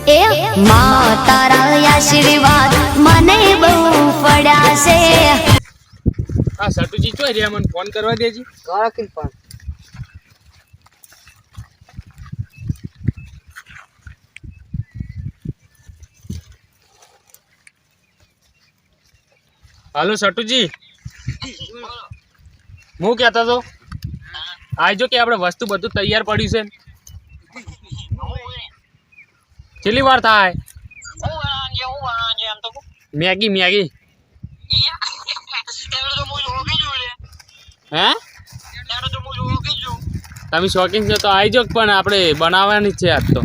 એ માં તારા આશીર્વાદ મને બહુ પડ્યા છે. આ સટુજી ચોય રે મને ફોન કરવા દેજી. કરો કે પણ હાલો સટુજી, હું કહેતો તો આજો કે આપણે વસ્તુ બધું તૈયાર પડ્યું છે. કેટલી વાર થાય? મેગી મેગી હે તમે શોખીન છો તો આવીજો, પણ આપણે બનાવવાની છે આજ તો.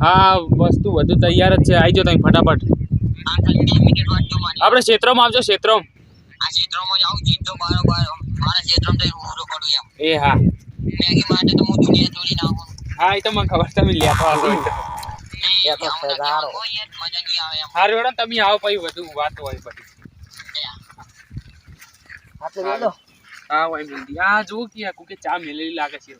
હા વસ્તુ બધું તૈયાર જ છે, આવીજો તમે ફટાફટ. આપણે ક્ષેત્રમાં આવજો, ક્ષેત્રમાં. એ હા હા એ તો મને ખબર, તમે લેતો હશો. હા રેડો તમે આવો પછી બધું વાત હોય પછી. હા હોય જલ્દી. હા જો કે કુકે ચા મેલેલી લાગે છે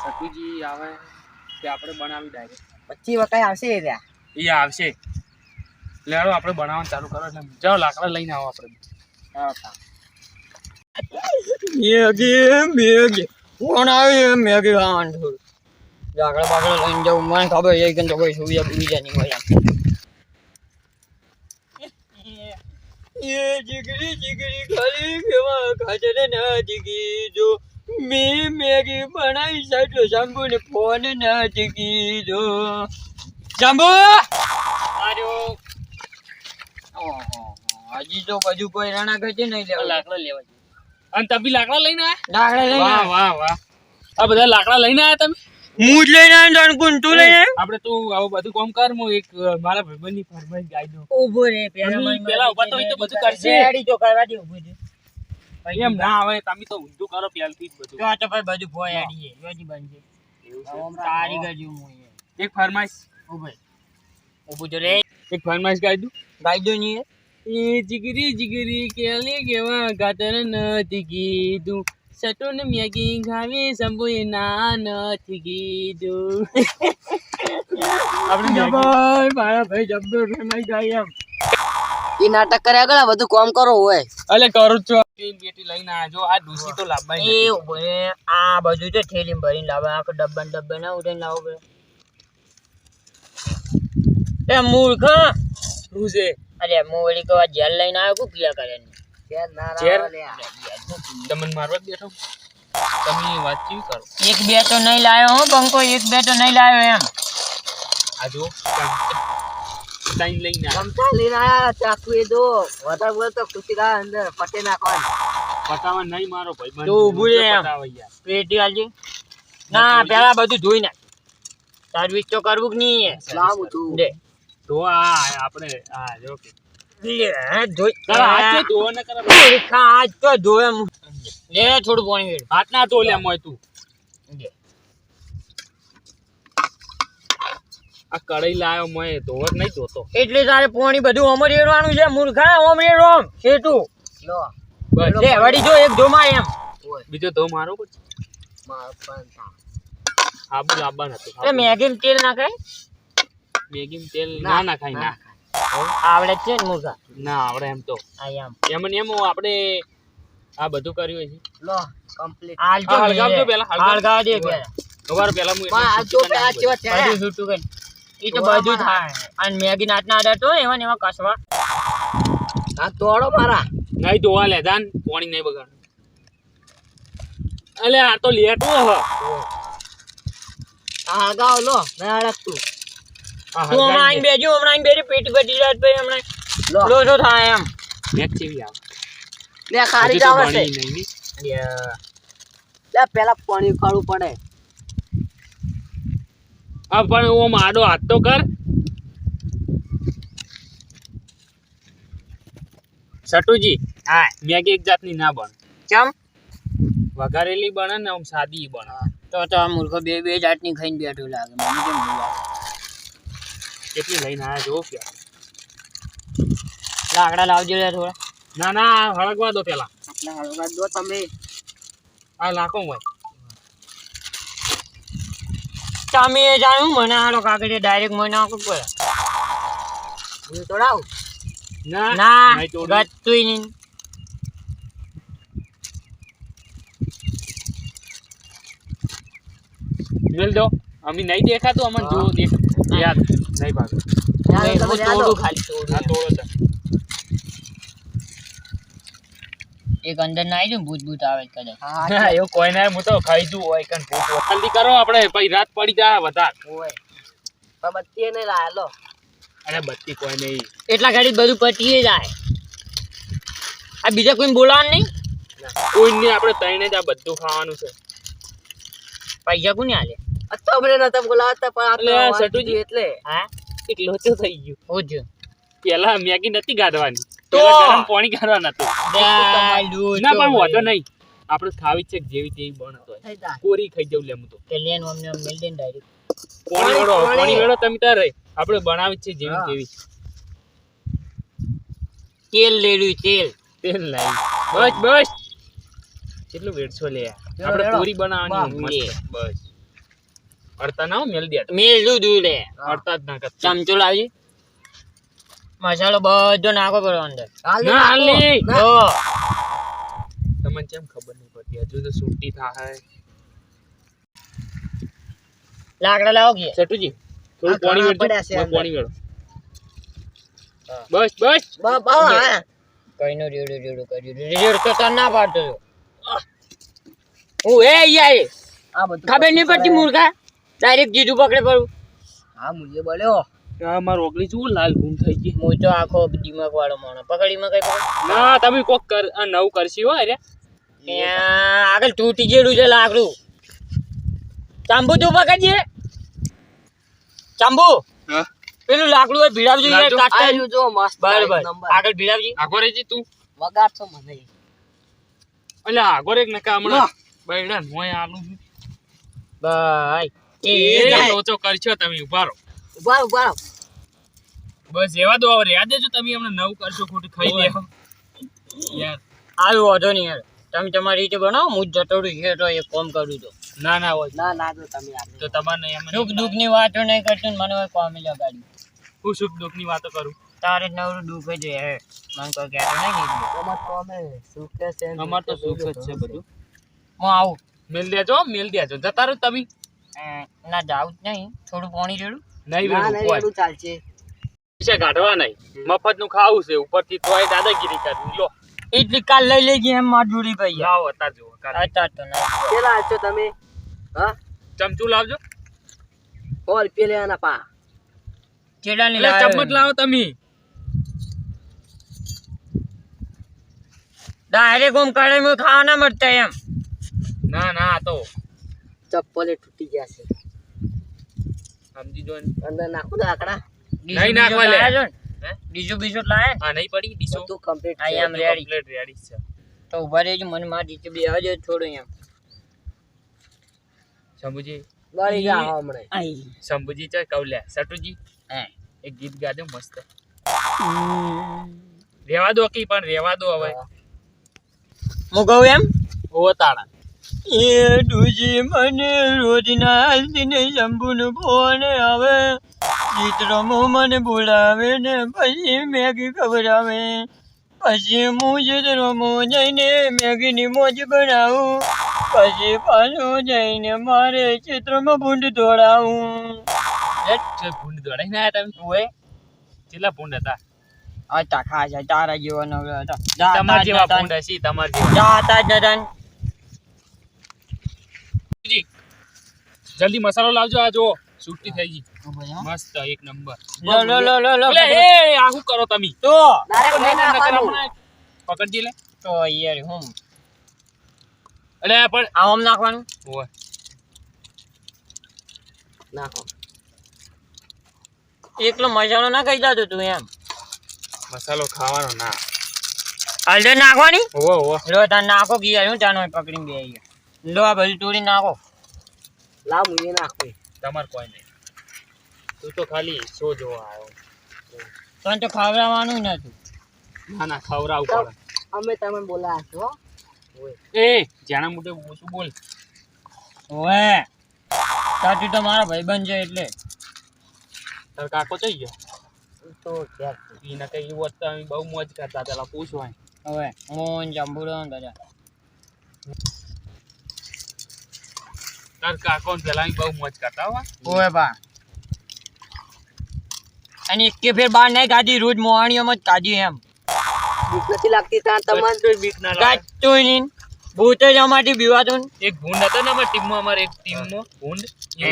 સતુજી આવે કે આપણે બનાવી ડાયરેક્ટ 25 વખત આવશે એ રહ્યા. એ આવશે. લેડો આપણે બનાવવાનું ચાલુ કરો. એટલે જાઓ લાકડા લઈને આવો આપણે. મેગી કોણ આવી? મેગી ખાવાનું થોડું લાકડા બાકડા લઈને જવું મને ખબર છે કે તો કોઈ સુવિધા બીજા નહીં હોય. ये जिगरी जिगरी खाली केवा खाजर ना जिगी जो मैं मैगी बनाई साइड शंभू ने फोन ना जिगी जो शंभू आरो हजी तो बाजू कोई राणा गजे नहीं लेवा लाकड़ा लेवा અને તમે લાકડા લઈને આયા? लाकड़ा लेना વાહ વાહ વાહ, આ બધા લાકડા લઈને આયા તમે? मूड लेना डनकुन तू ले આપણે તો આવું બધું કામ કર. હું એક મારા ભાઈબંધની ફરમાઈશ ગાઈ દઉં. ऊभो रे પેલા ઉભા તો હોય તો બધું કરશે. રેડી તો કરવા દે ઊભો છે એમ ના આવે, તમે તો ઊંધું કરો પહેલથી જ બધું. તો તો ભાઈ બાજુ ભોય આડી છે યોજી બનજે તારી ગજુ હું એક ફરમાઈશ ઊભો જો રે એક ફરમાઈશ ગાઈ દઉં. ગાઈ દો ની એ જીગરી જીગરી કેલે કેવા ગાતર નથી કીધું, સટુન મેગી ખાવી સંભુએ ના નથી કીધું. આપણે ભાઈ મારા ભાઈ જબ્બર ફેમાઈ જાય એમ ઈ નાટક કર્યા ગળા બધું કામ કરો હોય. અલે કરું છો. બેટી લઈને આજો. આ ડૂસી તો લાવવાની એ ઓય આ બધું તો થેલીમાં ભરીને લાવે. આખો ડબ્બા ના ઉઠાઈને લાવો બે. એ મૂર્ખ શું છે? અરે મોવડી કો જેલ લઈને આવ્યો કુ ક્રિયા કરે ને જેલ ના જેલ? લે તમને મારવા જ બેઠો. તમે વાત કેવી કરો? એક બે તો નહીં લાયો હો બંકો, એક બે તો નહીં લાયો એમ. આ જો ટાઈમ લઈને આવ્યો. ચમચા લઈને આયા ચાકુ એ દો વધારે બોલ તો ખુશી કા અંદર પટે નાખવા પટાવા નહીં મારો ભાઈ. તો ઊભું રે એમ. પેટી આલજી ના પેલા બધું ધોઈ નાખ. સર્વિસ તો કરવું કે નહીં લાવું તું દે તો આ આપણે આ જો કે લે ધોઈ તારા હાથ તો ધોવા ન કરે. હાથ તો ધોય એમ લે થોડું પાણી વેડ હાથ ના ધો લે મોય તું. દે આ કઢાઈ લાયો મોય ધોવા જ નહીં ધોતો. એટલે તારે પાણી બધું ઓમ રેડવાનું છે મૂર્ખા ઓમ રેડો ઓમ છેટું લો બસ લે વડી જો એક ધોમા એમ બીજો ધો મારો પછી. આબુ લાવવાનું હતું. એ મેગી તેલ નાખે મેગી તેલ ના નાખાય. ના આવડે છે ને મૂર્ખા ના આવડે એમ તો. આ એમ એમ ને એમ આપણે આ બધું કર્યું છે. લો કમ્પ્લીટ આલજો હળગાવજો પેલા, હળગાવ દે પેલા ખબર પેલા હું બધું છૂટું કરી ઈ તો બધું થાય. અને મેગી નાટના આડા તો એવા ને એવા કસવા આ તોડો મારા નહીં ધોવા લે જાન, પાણી નહીં બગાડ. અલે આ તો લેટો હ. આ હળગાવ લો ના હળગતું આ તું હમણાં આઈને બેજો, હમણાં આઈને બેજો પેટી બધી રાત પછી હમણાં લોચો થાય એમ મેચ ચેવી આવે. લે ખારી હજુ તો જાવ છે પાણી નહીં ની. લે પેલા પાણી કાઢવું પડે. આ પણ ઓ માડો હાથ તો કર. સટુજી હા મેગી એક જાતની ના બને. કેમ વઘારેલી બને ને આમ સાદી બને. તો આ મૂર્ખો બે બે જાતની ખાઈને બેઠો લાગે મને કેમ નહીં લાગે. કેટલી લઈને આયા જો કે લાકડા લાવજો લે થોડા ના ના હળગવા દો પેલા આટલા હળવા દો તમે. આ લાખો હોય તમે જાણું મને હાલો કાકડી ડાયરેક્ટ મને નાખવું પડે. હું તોડાવ. ના નહીં તોડવું. ગતુંય નહીં. મેલ દો અમે નહીં દેખાતું અમને જો દેખ યાર નહીં ભાગો યાર, તમે હું રહ્યા તોડું દો. ખાલી તોડું. આ તોડો છે એક અંદર ના આવી ભૂત ભૂત આવે કદાચ. હા, ના એવું કોઈ ના હું તો ખાઈ દઉં હોય કન ભૂત જલ્દી કરો આપણે પછી રાત પડી જાય વધારે ઓય. પણ બત્તી નહીં લાયા લો. અરે બત્તી કોઈ નહીં એટલા ઘડી બધું પટીએ જાય. આ બીજા કોઈ બોલાવાનું નહીં. કોઈ નહીં આપણે તઈને જ આ બધું ખાવાનું છે પૈસા કોને આલે? આ તો અમને નતા બોલાવતા પણ આ તો એટલે આ અવાજ સટુજી. દીધી એટલે. હા એક લોચો થઈ ગયો ઓજ પેલા મેગી નથી ગાડવાની તો? પેલા ગરમ પાણી ગાડવાના હતું દાલુ ના પણ વાંધો નહીં આપણે ખાવી છે જેવી તેવી બનતો હોય થઈ જા. કોરી ખાઈ જવું લે હું તો કે લેન અમને મેલ દે ડાયરેક્ટ. પાણી વેળો પાણી. પાણી વેળો તમે તાર રહી આપણે બનાવી છે જેવી હા. તેવી તેલ લેડું તેલ. તેલ લાવી બસ બસ કેટલું વેડશો લે આપણે વેળો. પૂરી બનાવવાની વાહ, મસ્ત બસ અડતા ના હો, મેલ દે મેલ દૂધ લે. અડતા જ ના કરતા ચમચો લાવજે. મસાલો બધો નાખો પડો અંદર. હાલ દે, ના નાખો. હાલી. ના. તો તમને કેમ ખબર નહીં પડતી હજુ તો છૂટી થાય લાકડા લાવો કે છટુજી થોડું આ પાણી ઘણા પડ્યા છે વેળો અંદર. પાણી વેળો બસ બસ હા. કઈનો રેડું રેડું કર્યું રેડ તો તને ના પાડતો હતો. હું એ યાર આ બધું ખબર નહીં પડતી મૂર્ખા ડાયરેક્ટ જીજુ પકડે પડું. હા મુજે બોલ્યો. આ મારો ઓગળી શું લાલ ગુમ થઈ ગઈ હું તો આખો દિમાગ વાળો માણસ પકડીમાં કઈ પકડ. ના તમે કોક કર આ નવું કરશી હો અરે ત્યાં આગળ તૂટી ગયેલું છે લાકડું. ચાંબુ તું પકડજે. ચાંબુ હા પેલું લાકડું હોય ભીડાવજો યાર લાવજો. કાઢતા. આયુ જો મસ્ત બરાબર એક નંબર. આગળ ભીડાવજી. આગો રેજી તું વગાડશો મને. એટલે આગો રેક નકા લો. હમણાં બૈડા મોય આલું છું. બાય એ એ જ લોચો કરશો તમે ઉભા રહો ઉભા રહો, ઉભા રહો. બસ એવા દો હવે રહ્યા દેજો તમે અમને નવું કરશો ખોટું ખાઈ લેહો યાર આવ્યું વાંધો નહીં યાર તમે તમારી રીતે બનાવો હું જ જતો રહું છે તો એક કામ કરું તો ના ના હોય ના ના જો તમે આગળ. તો તમારે એમ સુખ દુઃખ ની વાતો નહીં કરતો ને મને હવે કોમી લગાડ્યું. હું સુખ દુઃખ ની વાતો કરું તારે જ નવરું દુઃખ જ હે મને કોઈ કહેતો નહીં કીધું. તમાર કોમે સુખ કે છે ને અમાર તો દુઃખ સુખ જ છે બધું હું આવું. મેલ દેજો જતા રહો તમે ના જાવું જ નહીં થોડું પાણી રેડું. નહીં ના વેડું નહીં કોઈ બધું ચાલશે. પૈસા કાઢવા નહીં મફત નું ખાવું છે ઉપરથી તોય દાદાગીરી કરવી લો એટલી કાલ લઈ લેજે એમ માર જોડી ભાઈ લાવો અત્યારે જુઓ અત્યારે તો નહીં. કેટલા આલશો તમે? હા ચમચું લાવજો 100 રૂપિયા લેવાના પા. ચેડાની એટલે લાવ્યો. ચમચ લાવો તમે ડાયરેક્ટ ઓમ કઢાઈમાં ખાવા ના મળતા એમ. ના ના આ તો ચપ્પલે તૂટી ગયા છે. સમજી જો ને. અંદર નાખો તો આકડા. નહીં નાખવા લે. હે? બીજું બીજું લાયા આ નહીં પડી ડીશો બધું complete I છે. am ready. કમ્પ્લીટ રેડી છે તો ઉભા રહેજો મને મારી રીતે બે આવજો થોડું એમ. શંભુજી બળી ગયા હમણાં. આઈ શંભુજી ચાલ કવલ્યા સટુજી હે એક ગીત ગાજો મસ્ત રેવા દો કી પણ રેવા દો હવે હું કહું એમ ઓ તાણા એ ડુજી મને રોજ ના દિને શંભુનો ફોન આવે ચિત્રમો મને બોલાવે ને પછી મેગી ખવડાવે પછી હું ચિત્રમો જઈને મેગીની મોજ બનાવું પછી પાછું જઈને મારે ચિત્રમાં ભૂંડ દોડાવું. છે ભૂંડ દોડાઈ ના તમે ઓય કેટલા ભૂંડ હતા હતા ખાસા તારા જેવા નવરા હતા. તમાર જેવા જાતા ભૂંડ હશે તમાર જેવા જાતા જ નતા. જી જલ્દી મસાલો લાવજો આ જો છૂટી થઈ ગઈ મસ્ત એક નંબર લો લો લો લો લો એટલે એ આ શું કરો તમે તો ડાયરેક્ટ નહીં નાખવાનું. પકડજી લે તો યાર હું એટલે પણ આમ નાખવાનું. ઓય નાખો. એકલો મસાલો ના કહી જાતો તું એમ. મસાલો ખાવાનો ના હળદર નાખવાની. ઓવો ઓવો લો તાર નાખો કે યાર હું તાનો પકડીને બે ગયા. લો આ બધું તોડી નાખો. લાવ મુએ નાખો. તમાર કોઈ નહીં તું તો ખાલી શો જોવા આવ્યો તને તો ખવડાવવાનું નતું. ના ના ખવડાવું પડે અમે તમને બોલાયા છો એ જાણા મોટે ઓછું બોલ. ઓએ તાતી તો મારો ભાઈબંધ છે એટલે તાર કાકો થઈ ગયો તો ક્યાં એના કઈ એવું હતું અમે બહુ મોજ કરતા પેલા પૂછવાય. હવે હું જંબુડો દાદા તાર કાકો ને પેલા અમે બહુ મોજ કરતા હો. ઓએ બા અને એકે ફેર બાર નહીં કાઢી રોજ મોહાણીઓમાં જ કાઢી એમ બીક નથી લાગતી ત્યાં તમને તો બીક ના લાગે. કાચું નહીં ભૂત જ અમારી બીવાતું ને. એક ભૂંડ હતો ને અમારી ટીમમાં, અમારે એક ટીમમાં ભૂંડ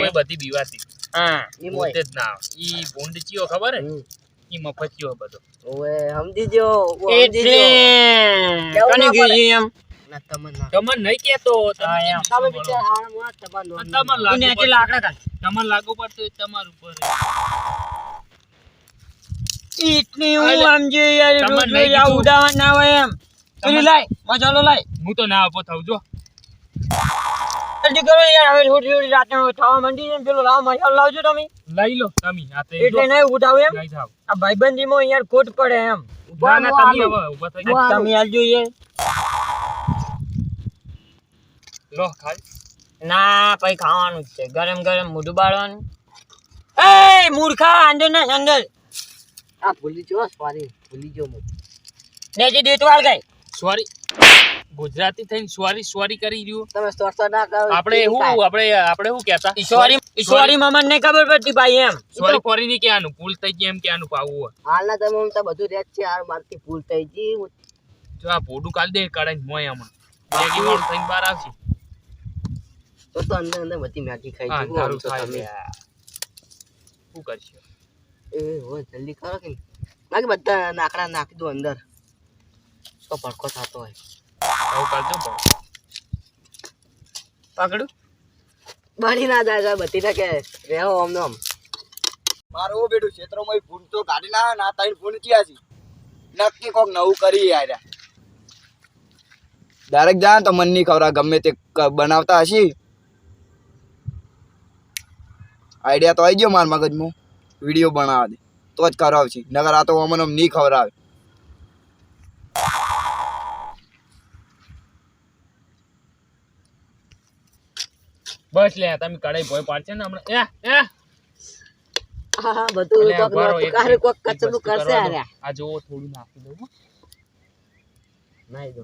એ બધી બીવાતી. હા ઈ ભૂત મોય જ ના આવે. ઈ ભૂંડ ચિયો ખબર હે? હમ. ઈ મફતિયો બધો. ઓએ સમજી જો એટલે કને ગઈ એમ ના તમને ના તમને નહીં કેતો હા, એમ. તમે બિચાર આમાં તમારો તમને લાગુ એને પડતું. લાકડા કાઢ તમને લાગુ પડતું હોય તમારું ઉપર. એટલી હું અલે, સમજે યાર તમને રોજ નહીં રોજ આ કીધું. ઉડાવવા ના હોય એમ પેલી લાય મસાલો લાય હું તો ના આપો થઉં જો. જલ્દી કરો યાર હવે થોડી થોડી રાતે થવા માંડી છે ને પેલો લાવ મસાલો લાવજો તમે લઈ લો તમે હાથે જો. એટલે નહીં ઉઠાવ એમ નહીં થાવ. આ ભાઈબંધીમાં યાર ખોટ પડે એમ ના ના તમે હવે ઊભા થઈ જાઓ. તમે આલજો યાર લો ખાઈ. ના પછી ખાવાનું જ છે ગરમ ગરમ મોઢું બાળવાનું એ મૂર્ખા અંદર ના અંદર આ ભૂલી જો સોરી ભૂલી જો હું નેજી દેતવાળ ગઈ સોરી ગુજરાતી થઈને સોરી સોરી કરી રહ્યું. તમે સોરસો ના કરો આપણે શું કહેતા? ઈશ્વરી ઈશ્વરી મામા ને ખબર પડતી ભાઈ એમ સોરી ફોરી ની ક્યાંનું ભૂલ થઈ ગઈ એમ ક્યાંનું પાવું હોય. હાલના તમે તો બધું રેત છે યાર મારથી ભૂલ થઈ ગઈ જો આ ભોડું કાઢ દે કડાઈ મોય આમાં મેગી વાળું થઈને બહાર આવશે. તો અંદર અંદર બધી મેગી ખાઈ હા જવું દારૂ આમ તો ખાય તમે લે. શું કરશે? એ હો જલ્દી કરો કે નાખી બધા નાકડા નાખી દો અંદર તો ભડકો થતો હોય આવું કરજો બહુ. પકડું બની ના જાય બધી ના કે રેહો આમ આમ મારો બેટું ક્ષેત્રમાં ફૂન તો કાઢી ના ના તારી ફૂન ક્યાં છે નક્કી કોક નવું કરી આર્યા ડાયરેક્ટ જાય તો મન નહીં ખબર ગમે તે બનાવતા હશે આઈડિયા તો આવી ગયો મારા મગજમાં વિડીયો બનાવવા દે તો જ કરાવશે નગર આ તો અમને નહીં ખબર આવે બસ લે તમે કડાઈ ભોય પાડશે ને હમણાં. હા બધું અલે કોક ઉભા રહો, નતું કારે કોક એક કચરું વસ્તુ કરશે કરવા દો. આર્યા આ જો થોડું નાખી દઉં હો. નાઈ દો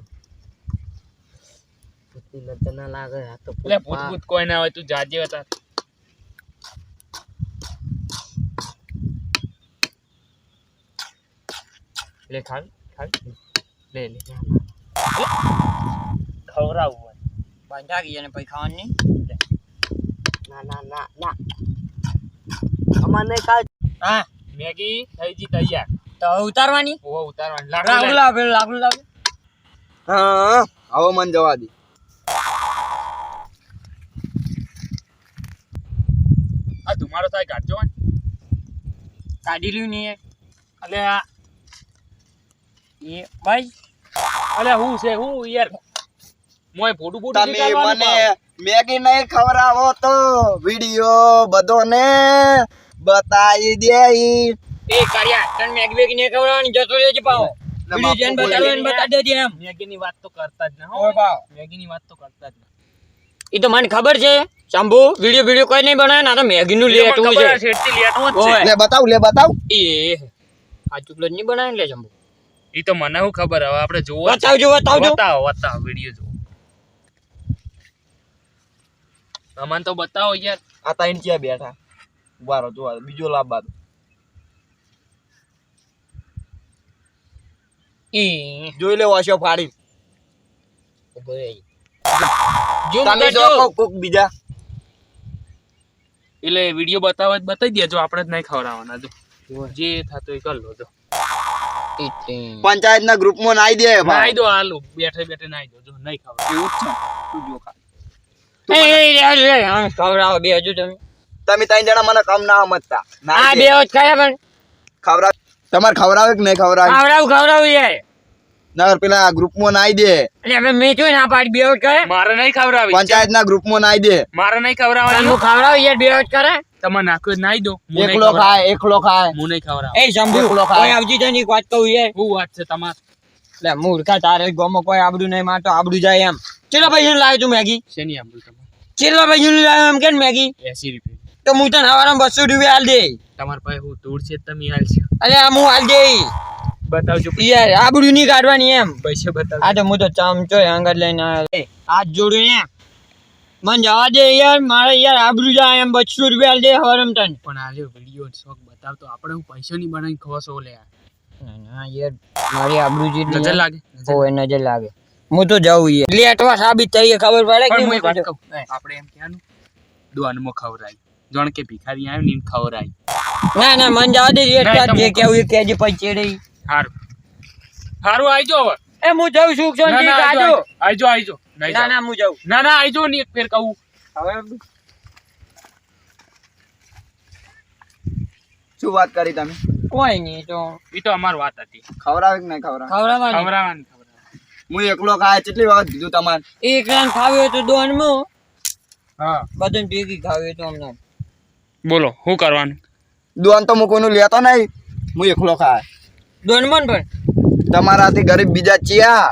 ભૂતની નજર ના લાગે આ તો લે ભૂત ભૂત કોઈ ના હોય તું જાજે હતા. લે ખાલ ખાલ લે લે ખવડાવું હોય. બાંધા ગયા ને પછી ખાવાનું નહીં ના ના ના ના અમાર નહીં ખાવ હા મેગી થઈ ગઈ તૈયાર. તો હવે ઉતારવાની ઓહો ઉતારવાની. લાકડું લાકડું લાવ પેલું લાકડું લાવ હા હવે મન જવા દે આ ધુમાડો થાય કાઢજો ને. કાઢી લ્યું નહીં અલે આ એ ભાઈ અલે હું છે હું યાર મોય ફોટું ફોટું તમે મને મેગી નહીં ખવડાવો તો વિડીયો બધો ને બતાવી દે એ કર્યા તને મેગ બેગ ને ખવડાવવાની જતો રહેજે પાવો વિડિયો જેન બતાડવાનું બતાડી દેજે એમ મેગી ની વાત તો કરતા જ ના ઓય પાવ મેગી ની વાત તો કરતા જ ના. એ તો મને ખબર છે શંભુ વિડિયો કોઈ નહીં બનાવે ના તો મેગી નું લેટવું છે ઓય. લે બતાવ એ આ ચુકલો જ નહીં બનાવે લે શંભુ ઈ તો મને શું ખબર હવે આપણે જોવો છે. બતાવજો બતાવજો બતાવો વિડિયો જો અમન તો બતાવો યાર. આ તાઈન ક્યાં બેઠા ઉભા રહો જોવા દે. બીજો લાભ બાદ એ જોઈ લે વાશો ફાડી ઉભો રહી જો તમે જો કોક બીજા એટલે વિડિયો બતાવો જ બતાવી દેજો આપણે જ નહીં ખવડાવવાના જો જે થતું એ કર લો જો. પંચાયત ના ગ્રુપ માં નાઈ દે નાઈ દો હાલો બેઠે બેઠે નાઈ દો જો નહીં ખવડાવ. એવું જ છે તું જો ખા ખવડાવો બે હજુ તમે તમે ત્રણ જણા મને કમ ના સમજતા આ બે જ ખાયા પણ ખવડાવ તમારે ખવડાવે કે નહીં ખવડાવે ખવડાવું યાર નગર પેલા ગ્રુપ માં નાઈ દે એટલે હવે મેં જોઈ ના પાડી બે જ કરે મારે નહીં ખવડાવી. પંચાયત ના ગ્રુપ માં નાઈ દે મારે નહીં ખવડાવવાની. હું ખવડાવું યાર બે જ કરે તમે નાખ્યો જ નાઈ દો. હું નહીં એકલો ખવડાવ. ખાય એકલો ખાય હું નહીં ખવડાવ. એ શંભુ એકલો ખાય. કોઈ આવજી તને એક વાત કહું યાર શું વાત છે તમારે? લે મૂર્ખા તારે ગોમાં કોઈ આબડું નહીં મારતો આબડું જાય એમ કેટલા પૈસા લાવ્યો તું મેગી શેની આંબુ તમે કેટલા પૈસા લાવ્યો એમ કે મેગી 80 રૂપિયા તો હું તને હવારમાં 200 રૂપિયા હાલ દે તમારા પાસે હું ધૂળ છે તમે આલશો અલે આ હું હાલ દે બતાવજો યાર આબડું નહીં કાઢવાની એમ પૈસા બતાવજો આ તો હું તો ચમચો અંગત લઈને આવ્યો હાથ જોડું એમ મને જવા દે યાર મારે યાર આબડું જાય એમ 200 રૂપિયા હાલ દે હવારમાં તને પણ આલ્યો વિડિયો શોખ બતાવતો આપણે હું પૈસા ની બનાવી ખોસો લે ના યાર મારી આબડું જેટલી નજર લાગે ઓય નજર લાગે હું તો જાઉં યાર લેટવા સાબિત થઈ ખબર પડે કે પણ હું એક વાત હું કહું આપણે એમ કહેવાનું દુઆનમાં ખવરાય જોણ કે ભિખારી આવ્યો ને ખવરાય ના ના મન જવા દે ના, રેટ તમે જે કેવું એ કેજે પછી રહી હારું હારું આવજો હવે એ હું જાઉં છું ના શાંતિ ના કાઢો આવજો ના નહીં જાવ. ના હું જાઉં ના ના આવજો ને એક ફેર કહું શું વાત કરી તમે કોઈ નહીં તો એ તો અમાર વાત હતી ખવડાવે કે નહીં ખવડાવે ખવડાવવાની ખવરાવાની હું એકલો ખાય કેટલી વખત કીધું તમારે એક રાન ખાવ્યો તો દોનમાં હા બધું ભેગી ખાવ્યો તો અમને બોલો શું કરવાનું દોન તો હું કોઈનું લેતો નહીં હું એકલો ખાય દોનમાં પણ તમારાથી ગરીબ બીજા ચિયા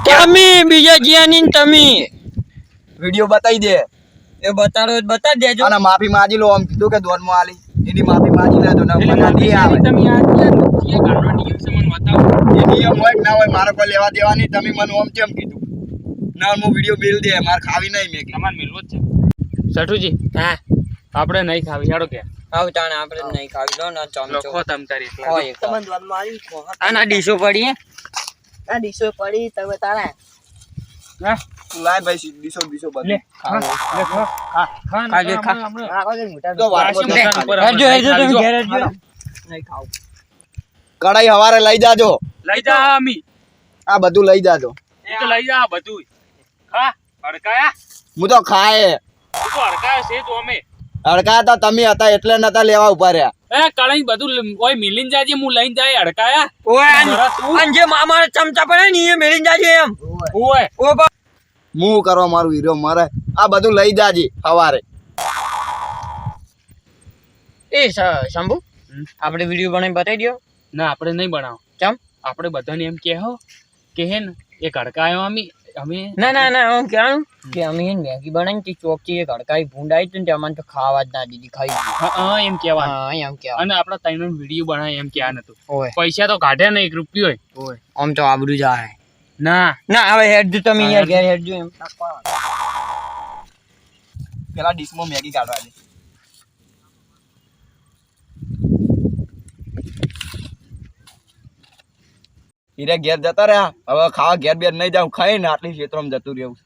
તમે બીજા જીયાની ને તમે વિડીયો બતાવી દે એ બતાડો તો બતાડી દેજો અને માફી માંગી લો આમ કીધું કે દોનમાં આલી એની માફી માંગી લેજો ને મને નહીં આવે તમે આ જે ગાળવા નિયમ છે મને બતાવો એ નિયમ હોય કે ના હોય મારે કોઈ લેવા દેવાની તમે મને આમ કેમ કીધું ના હું વિડીયો બિલ દે મારે ખાવી નહીં મેં કીધું. તમારે મિલવો જ છે સઠુજી હા આપણે નહીં ખાવી હેડો કે આવ તાણે આપણે નહીં ખાવી લો ના ચમચો લખો તમ તારી એકલા. હોય એક. તમને દોન મારી આ ના ડીશો પડી હે આ ડીશો પડી તમે તારા હા લાય ભાઈ દીસો લે બધું હા લે ખા ખા ખા ખાજે, ખા. રાખો કે મોટા તો વાત વાસી બોલ. મોટા ઉપર હેડજો હેડજો તમે ખાજો. ઘેર હેડજો નહીં ખાવ કઢાઈ હવારે લઈ જાજો લઈ જા અમી આ બધું લઈ જાજો એ તો લઈ જા બધું ખા હડકાયા હું તો ખાય તું તો હડકાયા છે તો અમે અડકા તો તમે હતા એટલે નતા લેવા ઉભા રહ્યા એ કળાઈ બધું ઓય મિલીન જાજે હું લઈને જાય હડકાયા ઓય જરા તું. આન જે મામાના ચમચા પડે ને એ મેલીને જાજે એમ ઓય ઓ બા હું કરવા મારું હીરો મારે આ બધું લઈ જાજી હવારે એ શંભુ આપણે વિડીયો બનાવી બતાવી દો ના આપણે નહીં બનાવો કેમ આપણે બધાને એમ કહો કે હે ને એક હડકાયો અમે ના ના ના આમ કહેવાનું કે અમે એને મેગી બનાવીને તે ચોકથી એક હડકાઈ ભૂંડાઈ હતી ને તે અમને તો ખાવા જ ના દીધી ખાઈ લીધી. હા એમ કહેવાનું હા એમ કહેવાનું અને આપણા ત્રણનો વિડીયો બનાવે એમ કહેવાનું હતું ઓય પૈસા તો કાઢ્યા ને 1 રૂપિયો ઓય આમ તો આબરૂ જાય ના ના હવે હેડજો તમે યાર ઘેર હેડજો એમ પેલા ડીશમાં મેગી કાઢવા દે હીરે ઘેર જતા રહ્યા હવે ખાવા ઘેર બેર નહીં જાવ ખાઈ ને આટલી ક્ષેત્રમાં જતું રહેવું